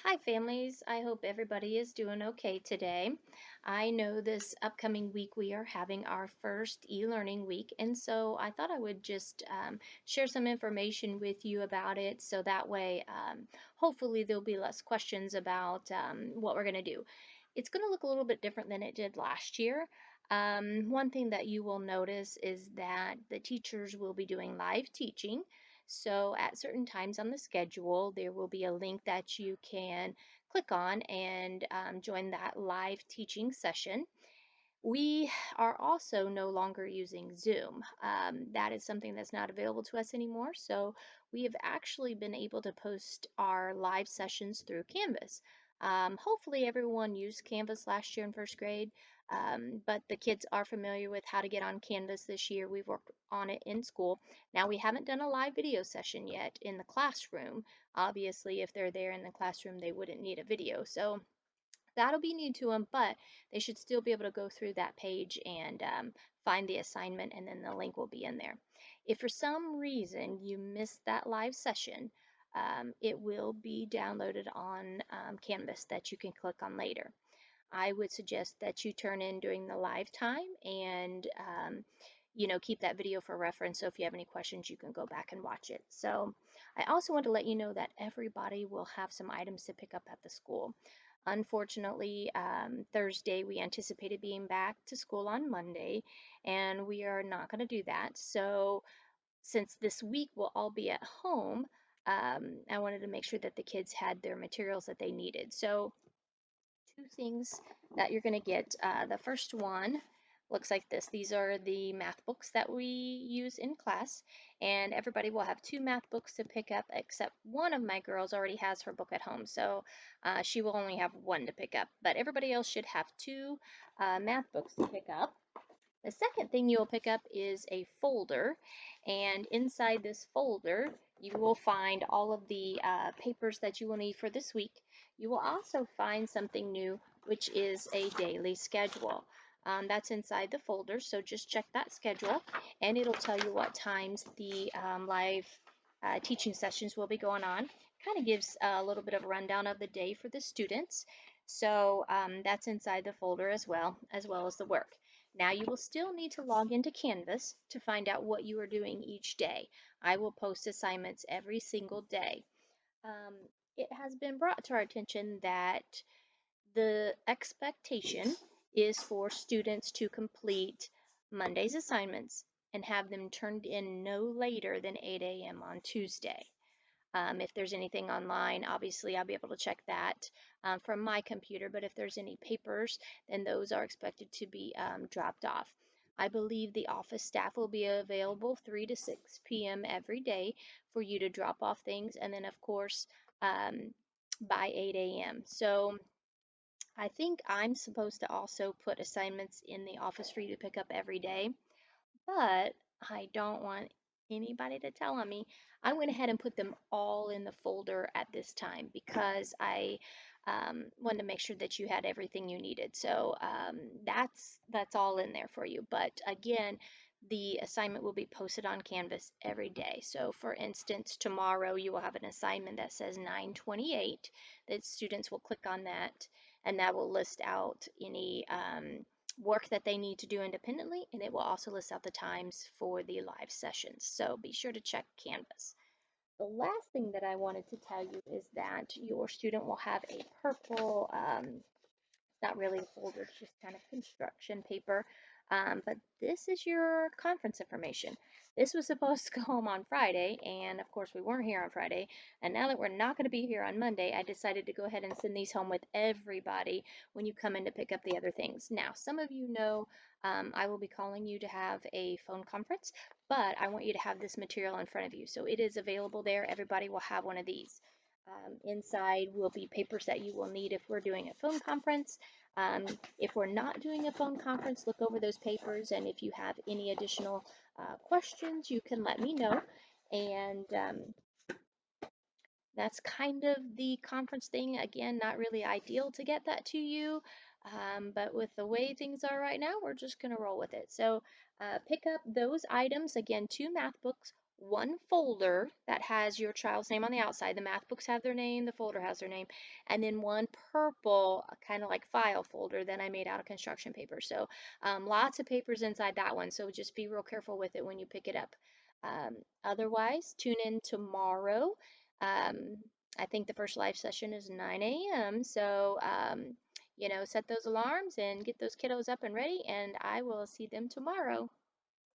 Hi, families. I hope everybody is doing okay today. I know this upcoming week we are having our first e-learning week, and so I thought I would just share some information with you about it so that way hopefully there'll be less questions about what we're going to do. It's going to look a little bit different than it did last year. One thing that you will notice is that the teachers will be doing live teaching. So at certain times on the schedule, there will be a link that you can click on and join that live teaching session. We are also no longer using Zoom. That is something that's not available to us anymore. So we have actually been able to post our live sessions through Canvas. Hopefully everyone used Canvas last year in first grade, but the kids are familiar with how to get on Canvas this year. We've worked on it in school. Now we haven't done a live video session yet in the classroom. Obviously, if they're there in the classroom, they wouldn't need a video. So that'll be new to them, but they should still be able to go through that page and find the assignment, and then the link will be in there. If for some reason you missed that live session, it will be downloaded on Canvas that you can click on later. I would suggest that you turn in during the live time and keep that video for reference. So if you have any questions, you can go back and watch it. So I also want to let you know that everybody will have some items to pick up at the school. Unfortunately, Thursday we anticipated being back to school on Monday, and we are not going to do that. So since this week we'll all be at home, I wanted to make sure that the kids had their materials that they needed. So two things that you're going to get. The first one looks like this. These are the math books that we use in class, and everybody will have two math books to pick up, except one of my girls already has her book at home, so she will only have one to pick up, but everybody else should have two math books to pick up. The second thing you will pick up is a folder, and inside this folder you will find all of the papers that you will need for this week. You will also find something new, which is a daily schedule. That's inside the folder, so just check that schedule, and it'll tell you what times the live teaching sessions will be going on. Kind of gives a little bit of a rundown of the day for the students. So that's inside the folder as well as the work. Now you will still need to log into Canvas to find out what you are doing each day. I will post assignments every single day. Um, it has been brought to our attention that the expectation is for students to complete Monday's assignments and have them turned in no later than 8 a.m. on Tuesday. If there's anything online, obviously I'll be able to check that from my computer, but if there's any papers, then those are expected to be dropped off. I believe the office staff will be available 3 to 6 p.m. every day for you to drop off things, and then of course by 8 a.m. So I think I'm supposed to also put assignments in the office for you to pick up every day, but I don't want anybody to tell on me. I went ahead and put them all in the folder at this time because I wanted to make sure that you had everything you needed. So that's all in there for you. But again, the assignment will be posted on Canvas every day. So for instance, tomorrow you will have an assignment that says 928 that students will click on that, and that will list out any work that they need to do independently, and it will also list out the times for the live sessions. So be sure to check Canvas. The last thing that I wanted to tell you is that your student will have a purple, it's not really a folder, it's just kind of construction paper. But this is your conference information. This was supposed to go home on Friday, and of course we weren't here on Friday. And now that we're not going to be here on Monday, I decided to go ahead and send these home with everybody when you come in to pick up the other things. Now, some of you know I will be calling you to have a phone conference, but I want you to have this material in front of you. So it is available there. Everybody will have one of these. Inside will be papers that you will need if we're doing a phone conference. If we're not doing a phone conference, look over those papers, and if you have any additional questions, you can let me know. And that's kind of the conference thing. Again, not really ideal to get that to you, but with the way things are right now, we're just going to roll with it. So pick up those items. Again, two math books, one folder that has your child's name on the outside. The math books have their name, the folder has their name, and then one purple kind of like file folder that I made out of construction paper. So lots of papers inside that one. So just be real careful with it when you pick it up. Otherwise, tune in tomorrow. Um, I think the first live session is 9 a.m. So, set those alarms and get those kiddos up and ready, and I will see them tomorrow.